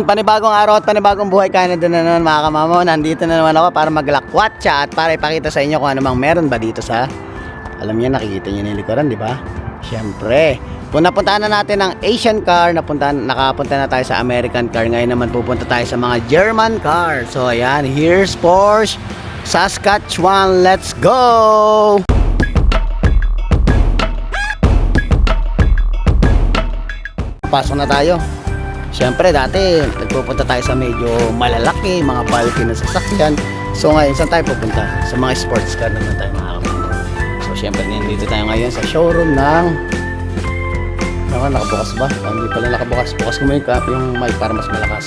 Panibagong araw at panibagong buhay, Canada na naman mga kamamo. Nandito na naman ako para maglakwatsa at para ipakita sa inyo kung ano mang meron ba dito sa, alam niyo, nakikita niyo yung likuran, di ba? Siyempre, kung napuntahan na natin ang Asian car, nakapunta na tayo sa American car. Ngayon naman pupunta tayo sa mga German car. So ayan, here's Porsche Saskatchewan. Let's go! Pasok na tayo. Siyempre dati nagpupunta tayo sa medyo malalaki, mga bulky na sasakyan. So ngayon saan tayo pupunta? Sa mga sports car naman tayo mga kapatid. So siyempre nandito tayo ngayon sa showroom ng nakabukas ba? Hindi pala nakabukas. Bukas ko mo yung mic para mas malakas.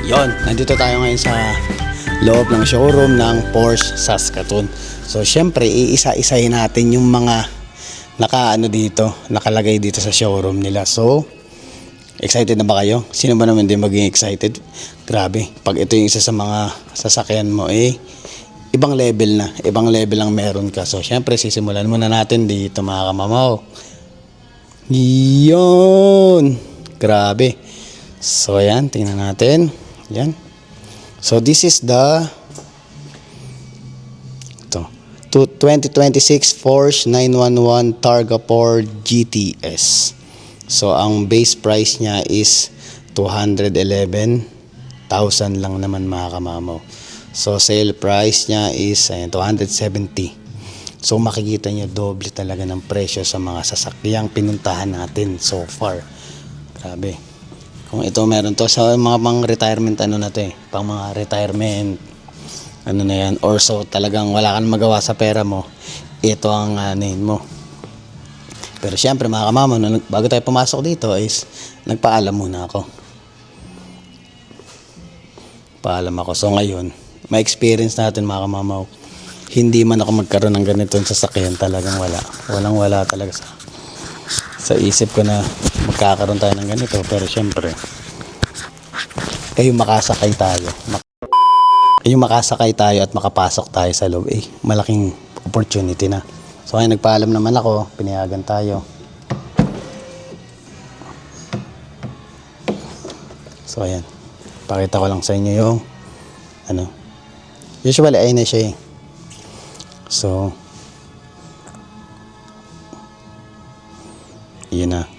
Yon, nandito tayo ngayon sa loob ng showroom ng Porsche Saskatoon. So siyempre iisa-isahin natin yung mga nakalagay dito sa showroom nila. So excited na ba kayo? Sino ba naman din maging excited? Grabe, pag ito yung isa sa mga sasakyan mo, ibang level na. Ibang level ang meron ka. So, syempre, sisimulan muna natin dito mga kamamaw. Yun! Grabe. So, ayan, tingnan natin. Yan. So, this is the 2026 Porsche 911 Targa 4 GTS. So, ang base price niya is 211,000 lang naman mga kamamaw. So, sale price niya is 270. So, makikita niyo doble talaga ng presyo sa mga sasakyang pinuntahan natin so far. Grabe. Kung ito meron to sa mga pang retirement pang mga retirement na yan, or so talagang wala kang magawa sa pera mo, ito ang anin mo. Pero syempre mga kamama, bago tayo pumasok dito is nagpaalam muna ako. Paalam ako. So ngayon, may experience natin mga kamama. Hindi man ako magkaroon ng ganitong sasakyan, talagang wala. Walang-wala talaga sa isip ko na magkakaroon tayo ng ganito. Pero syempre, makasakay tayo at makapasok tayo sa loob, malaking opportunity na. So ngayon nagpaalam naman ako, pinayagan tayo. So ayan, pakita ko lang sa inyo yung usually ayun na siya So yun na,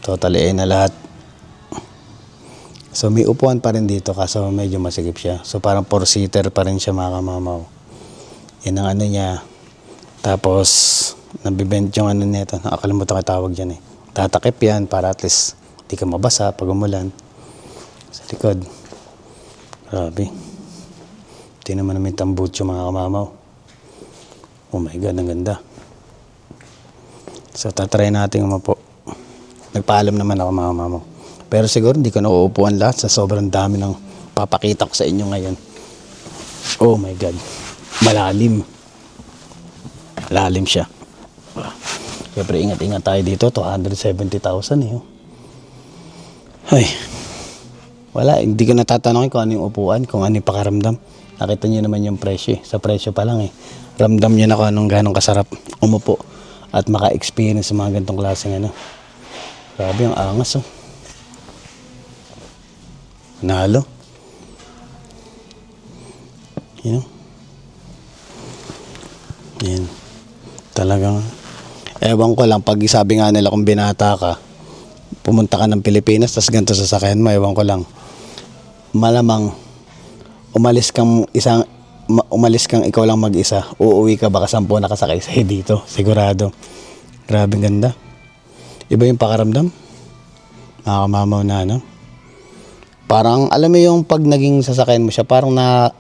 totally ayun na lahat. So may upuan pa rin dito kaso medyo masikip siya. So parang 4-seater pa rin siya mga kamamaw. Yan ang niya. Tapos nabibend yung nito, nakakalimutan ko tawag dyan tatakip yan para at least di ka mabasa pag umulan sa likod. Grabe, di naman namin tambutso mga kamamaw. Oh my god, ang ganda. So tatry natin umapo. Nagpaalam naman ako mga kamamaw, pero siguro hindi ko nauupuan lahat sa sobrang dami ng papakita ko sa inyo ngayon. Oh my god, malalim siya. Siyempre ingat-ingat tayo dito. 270,000 Ay, wala, hindi ko natatanungin kung ano yung upuan, kung ano yung pakaramdam. Nakita nyo naman yung presyo sa presyo pa lang ramdam nyo na kung anong ganong kasarap umupo at maka-experience sa mga ganitong klaseng grabe, ang angas nalo yan talagang ewan ko lang, pag sabi nga nila kung binata ka, pumunta ka ng Pilipinas tas ganito sasakyan mo, ewan ko lang, malamang umalis kang ikaw lang mag-isa, uuwi ka baka 10 nakasakay sa'yo dito, sigurado. Grabe ganda, iba yung pakaramdam mga kamamaw na parang alam mo yung pag naging sasakyan mo siya, parang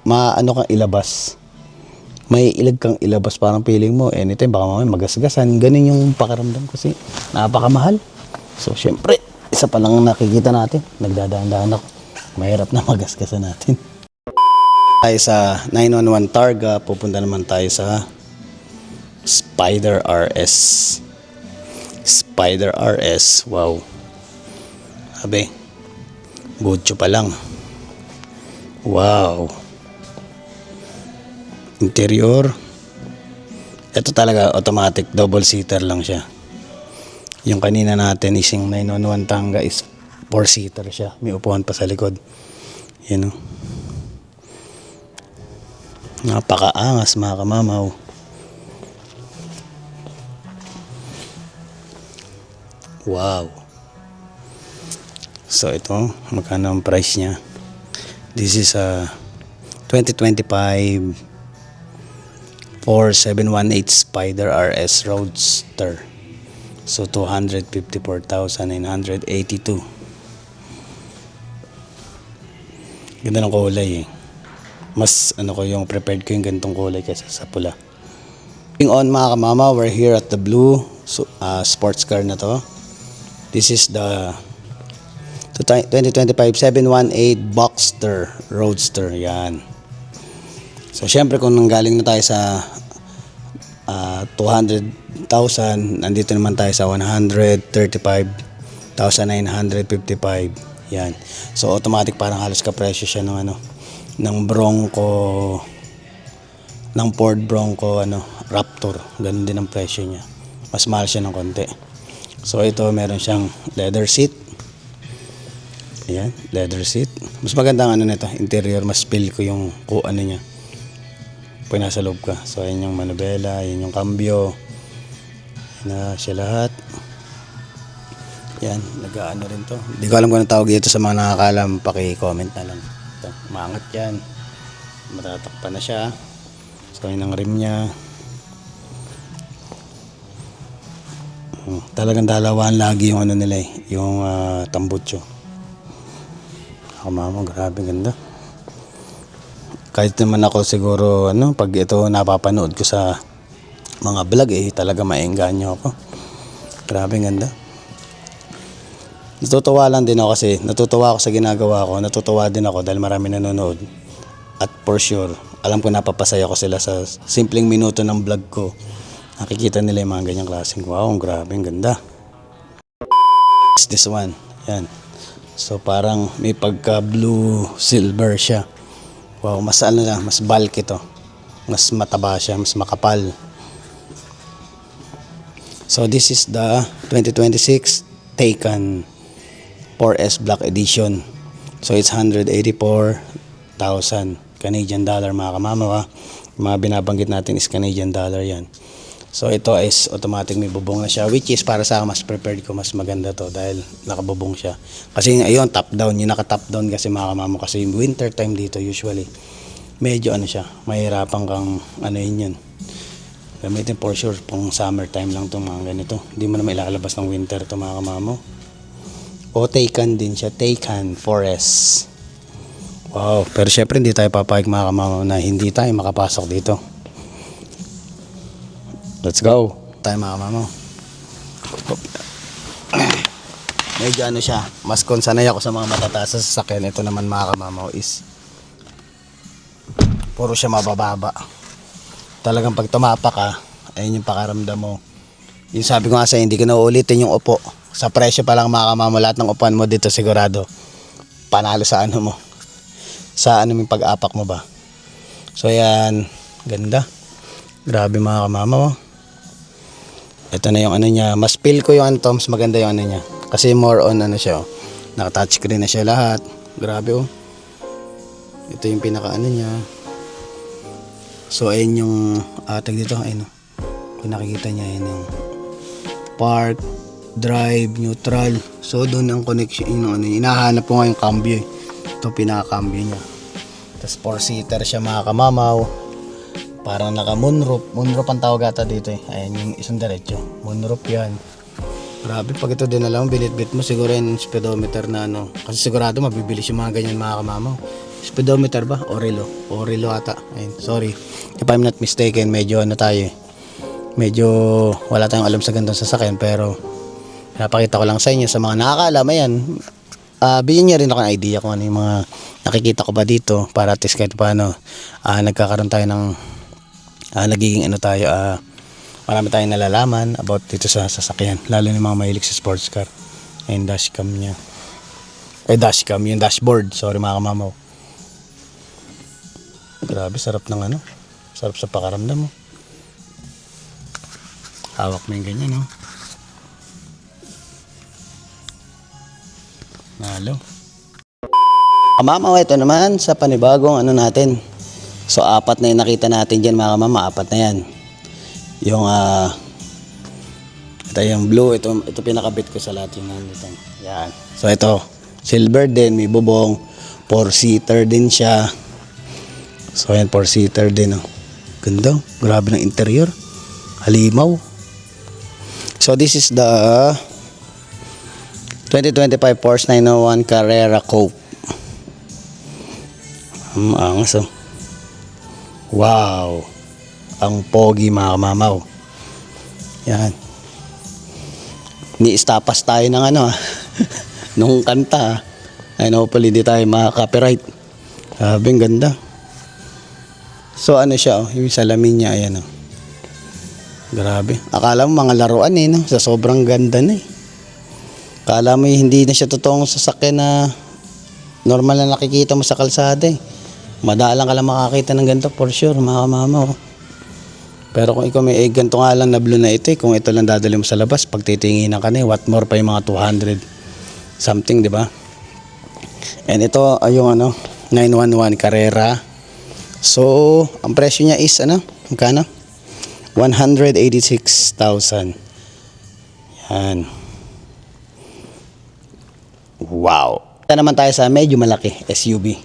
maano kang ilabas, may ilag kang ilabas, parang feeling mo anytime baka mamaya magasgasan. Ganun yung pakaramdam kasi napakamahal. So syempre, isa pa lang nakikita natin, nagdadaan-daan ako, mahirap na magasgasan natin. Tayo sa 911 Targa, pupunta naman tayo sa Spider RS. Wow, sabi butcho pa lang. Wow, interior, ito talaga automatic, double seater lang siya. Yung kanina natin isang 911 Targa is Four-seater siya. May upuan pa sa likod. Yan o. Napakaangas mga kamamaw. Wow. So ito, magkano ang price niya? This is a 2025 4718 Spider RS Roadster. So 254,982. Ganda ng kulay eh. Mas ko yung prepared ko yung ganitong kulay kaysa sa pula. Moving on mga kamama, we're here at the blue sports car na to. This is the 2025 718 Boxster Roadster. Yan. So syempre kung nanggaling na tayo sa 200,000, nandito naman tayo sa 135,955. Yan. So automatic parang halos kapresyo siya ng ng Bronco, ng Ford Bronco Raptor. Ganun din ang presyo niya. Mas mahal siya ng konti. So ito meron siyang leather seat. Ayan, leather seat. Mas maganda ang nito, interior. Mas feel ko yung niya. Pag nasa loob ka. So ayan yung manubela, ayan yung cambio. Ayan na siya lahat. Yan, nag-ano rin to. Hindi ko alam kung anong tawag dito sa mga nakakalam. Paki-comment na lang. Ito, maangat yan. Matatakpan na siya. So ayan ang rim niya. Talagang dalawaan lagi yung nila eh. Yung tambutso. Mama, grabe ganda. Kahit naman ako siguro pag ito napapanood ko sa mga vlog eh, talaga maengganyo ako. Grabe ganda. Natutuwa lang din ako kasi natutuwa ako sa ginagawa ko. Natutuwa din ako dahil marami nanonood. At for sure, alam ko napapasaya ko sila sa simpleng minuto ng vlog ko. Nakikita nila yung mga ganyang klaseng. Wow, grabe ganda. This one, yan. So parang may pagka blue silver siya. Wow, mas mas bulky to. Mas mataba siya, mas makapal. So this is the 2026 Taycan 4S Black Edition. So it's 184,000 Canadian dollar mga kamama. Mga binabanggit natin is Canadian dollar yan. So ito is automatic may bubong na siya, which is para sa akin mas prepared ko, mas maganda to dahil nakabubong siya. Kasi ayun, top down, yung naka top down kasi mga kamamo, kasi yung winter time dito usually medyo siya, mahirapan kang yun. Gamitin for sure pang summer time lang to mga ganito. Hindi mo na mailalabas ng winter to mga kamamo. O Taycan din siya, Taycan 4S. Wow, pero syempre hindi tayo papayag mga kamamo na hindi tayo makapasok dito. Let's go. Tayo mga kamamo. Medyo siya. Mas sanay ako sa mga matataas sa sasakyan. Ito naman mga kamamo is puro siya mabababa. Talagang pag tumapa ka, ayun yung pakaramdam mo. Yung sabi ko nga sa'yo, hindi ko na uulitin yung upo. Sa presyo pa lang mga kamamo, lahat ng upuan mo dito sigurado panalo sa mo. Sa yung pag-apak mo ba. So yan, ganda. Grabe mga kamamo. Ito na yung niya. Mas feel ko yung mas maganda yung niya. Kasi more on siya. Naka-touch screen na siya lahat. Grabe Ito yung pinaka niya. So ayun yung tag dito. Ayun kung nakikita niya, ayun yung park, drive, neutral. So doon ang connection yung hinahanap ko nga yung cambio. Ito pinaka-cambio niya. Tapos 4-seater siya mga kamamaw. Parang naka moonroof. Moonroof ang tawag ata dito eh. Ayan yung isang diretso. Moonroof yan. Grabe pag ito din alam, binit-bit mo siguro yung speedometer na Kasi sigurado mabibilis yung mga ganyan mga kamamaw. Speedometer ba? Orelo. Orelo ata. Ayun. Sorry. If I'm not mistaken, medyo tayo eh. Medyo wala tayong alam sa gantong sasakyan pero napakita ko lang sa inyo sa mga nakakaalam. Ayan. Bigyan niya rin ako ng idea kung ano yung mga nakikita ko ba dito para at least kahit paano nagkakaroon tayo ng nagiging marami tayong nalalaman about dito sa sasakyan, lalo ng mga mahilig sa sports car. Ayun, dashcam niya. Dashcam, yung dashboard. Sorry mga kamamaw. Grabe, sarap ng sarap sa pakaramdam mo. Hawak mo yung ganyan Nalo. Kamamaw, ito naman sa panibagong ano natin. So, 4 na yung nakita natin dyan mga kamama. 4 na yan. Yung, ito yung blue. Ito pinakabit ko sa lahat yung nandito. Yan. So, ito. Silver din. May bubong. 4-seater din siya. So, yan. 4-seater din. Oh. Ganda. Grabe ng interior. Halimaw. So, this is the 2025 Porsche 901 Carrera Coupe. Angas oh. Wow. Ang pogi mga kamamaw. Yan. Ni-stapas tayo ng ano nung kanta. Ay hopefully di tayo maka-copyright. Sabing ganda. So ano siya oh, yung salamin niya ayan oh. Grabe. Akala mo mga laruan no? Sa sobrang ganda na Akala mo hindi na siya totoong sasakyan na normal na nakikita mo sa kalsada Madalang ka lang makakita ng ganito for sure mga kamama Pero kung ikaw may ganito nga lang na blue na ito kung ito lang dadali mo sa labas pag titinginan ka what more pa yung mga 200 something di ba? And ito ay yung 911 Carrera. So ang presyo niya is magkano? 186,000. Yan. Wow. Ito naman tayo sa medyo malaki SUV.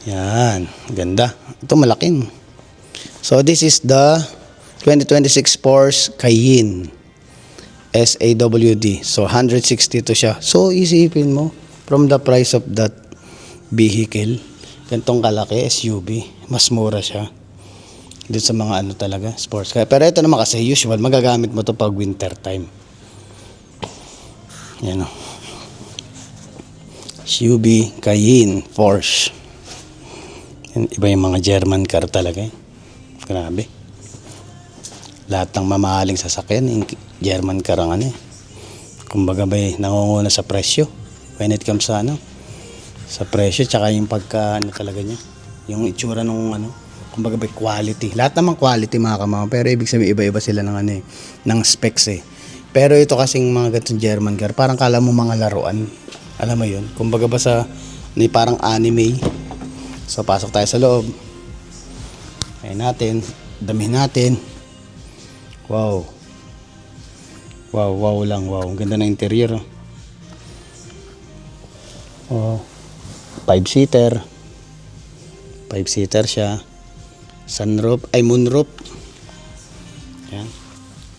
Yan, ganda. Ito malaking. So this is the 2026 Porsche Cayenne SAWD. So 162 siya. So isipin mo from the price of that vehicle, gantong kalaki SUV, mas mura siya. Dito sa mga talaga sports car. Pero ito naman kasi usual magagamit mo to pag winter time. Yan o. SUV Cayenne Porsche. Iba yung mga German car talaga Grabe. Lahat ng mamahaling sasakyan yung German car ang kumbaga ba'y nangunguna sa presyo when it comes sa sa presyo tsaka yung pagka talaga niya yung itsura nung kumbaga ba'y quality. Lahat naman quality mga kamama pero ibig sabihin iba-iba sila ng ng specs Pero ito kasing mga ganitong German car parang kala mo mga laruan. Alam mo yun? Kumbaga ba sa parang anime. So pasok tayo sa loob. Ayan natin. Damihin natin. Wow. Wow lang. Wow. Ang ganda ng interior. Oh. 5-seater. 5-seater siya. Sunroof. Ay moonroof. Ayan.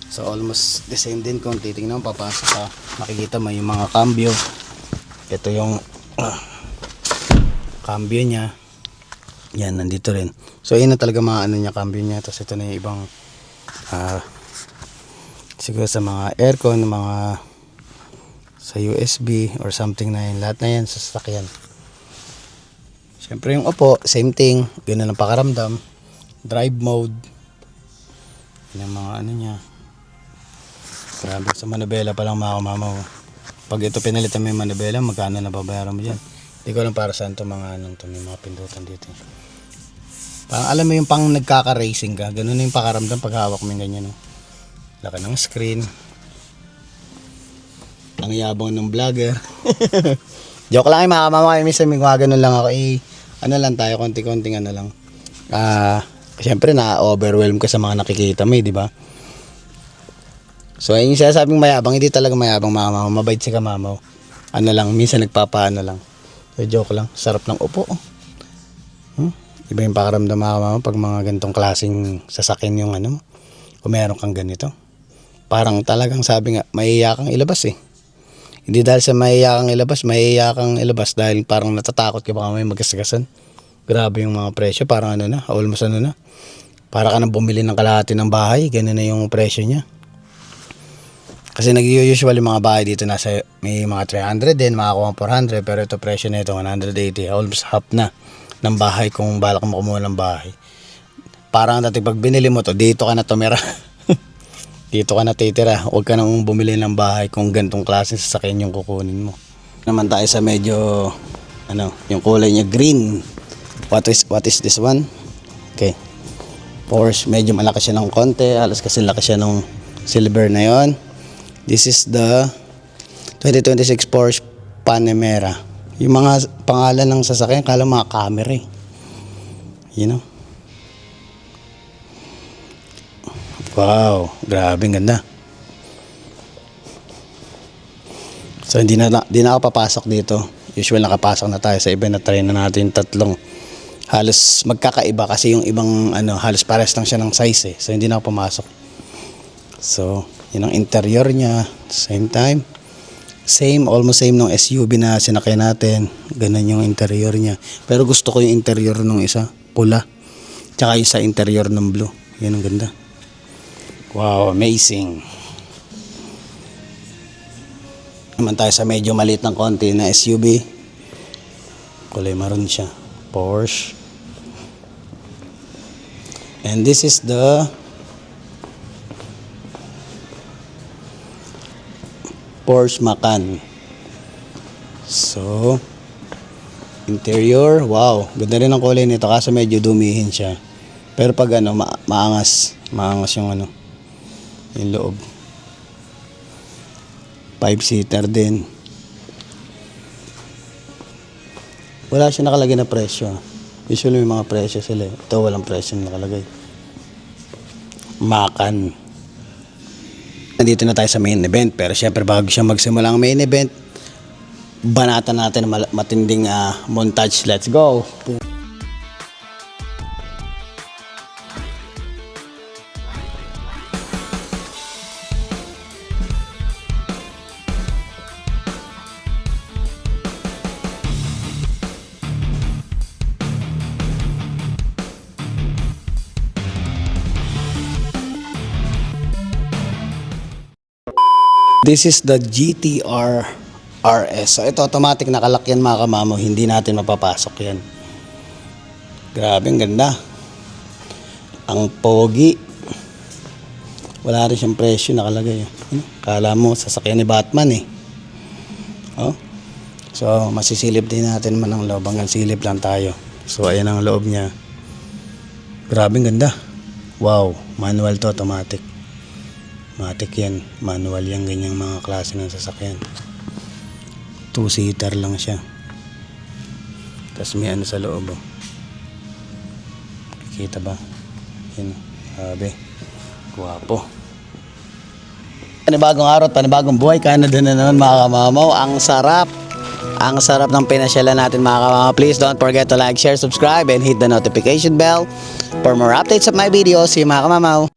So almost the same din kung titingnan mo papasok ka. Makikita mo yung mga cambio. Ito yung cambio niya. Yan, nandito rin. So, yun na talaga mga niya, cambio niya. Tapos ito na yung ibang siguro sa mga aircon, mga sa USB or something na yun. Lahat na yan sa sasakyan. Siyempre yung upo, same thing. Ganun ang pakaramdam. Drive mode. Yan yung mga niya. Grabe, sa manubela pa lang mga kamamaw. Pag ito pinalitan mo yung manubela, magkano na babayaran mo dyan? Hindi ko lang para saan ito mga may mga pindutan dito. Parang alam mo yung pang nagkaka-racing ka, ganun yung pakaramdam pag hawak mo yung ganyan. Laki ng screen. Ang yabang ng vlogger. Joke lang mga kamama, minsan may mga ganun lang ako. Lang tayo, konti-konting lang. Siyempre na-overwhelm ka sa mga nakikita mo, di ba? So yung sinasabing mayabang, hindi talaga mayabang mga kamama, mabait si kamamaw. Minsan nagpapaano lang. So, joke lang. Sarap ng upo. Iba yung pakaramdam mga kamama pag mga ganitong klaseng sasakyan yung kung meron kang ganito. Parang talagang sabi nga, mahihiya kang ilabas Hindi dahil sa mahihiya kang ilabas dahil parang natatakot ka baka may magasgasan. Grabe yung mga presyo. Parang almost para ka nang bumili ng kalahati ng bahay. Ganun na yung presyo niya. Kasi nag-usually mga bahay dito may mga 300 din, makakuha 400 pero ito presyo na ito 180, almost half na ng bahay kung balak mo kumuha ng bahay. Parang dati pag binili mo to, dito ka na tumira. Dito ka na titira. Huwag ka nang bumili ng bahay kung gantong klase sasakyan yung kukunin mo. Naman tayo sa medyo yung kulay niya green. What is this one? Okay. Porsche, medyo malaki siya ng konti, halos kasi laki siya ng silver na yon. This is the 2026 Porsche Panamera. Yung mga pangalan ng sasakyan, kala mga Camry. You know? Wow, grabe ganda. So hindi na ako papasok dito. Usual nakapasok na tayo sa iba na try na natin tatlong. Halos magkakaiba kasi yung ibang halos pares lang siya ng size eh. So hindi na ako pumasok. So, yun ang interior niya. Same time. Almost same ng SUV na sinakay natin. Ganun yung interior niya. Pero gusto ko yung interior ng isa, pula. Tsaka yung sa interior ng blue. Yan ang ganda. Wow, amazing. Naman tayo sa medyo maliit ng konti na SUV. Kulay maroon siya. Porsche. And this is the Porsche Macan. So, interior, wow. Ganda rin ang kulay nito kasi medyo dumihin siya. Pero pag maangas yung yung loob. 5-seater din. Wala siya nakalagay na presyo. Usually may mga presyo sila. Ito walang presyo nakalagay. Macan. Nandito na tayo sa main event. Pero syempre bago siya magsimula ang main event, banatan natin ang matinding montage. Let's go! This is the GTR RS. So ito automatic nakalak yan mga kamamo. Hindi natin mapapasok yan. Grabe, ang ganda. Ang pogi. Wala rin siyang presyo nakalagay. Kala mo sasakyan ni Batman eh. Oh. So masisilip din natin man ang loob. Hanggang silip lang tayo. So ayan ang loob niya. Grabe, ang ganda. Wow. Manual to, automatic. Matic yan, manual yan, ganyang mga klase ng sasakyan. 2-seater lang siya. Tapos may sa loob. Oh. Kita ba? Yan, grabe. Guwapo. Panibagong araw at panibagong buhay. Canada na naman mga kamamaw. Ang sarap. Ang sarap ng pinasyalan natin mga kamamaw. Please don't forget to like, share, subscribe, and hit the notification bell for more updates of my videos. See you mga kamamaw.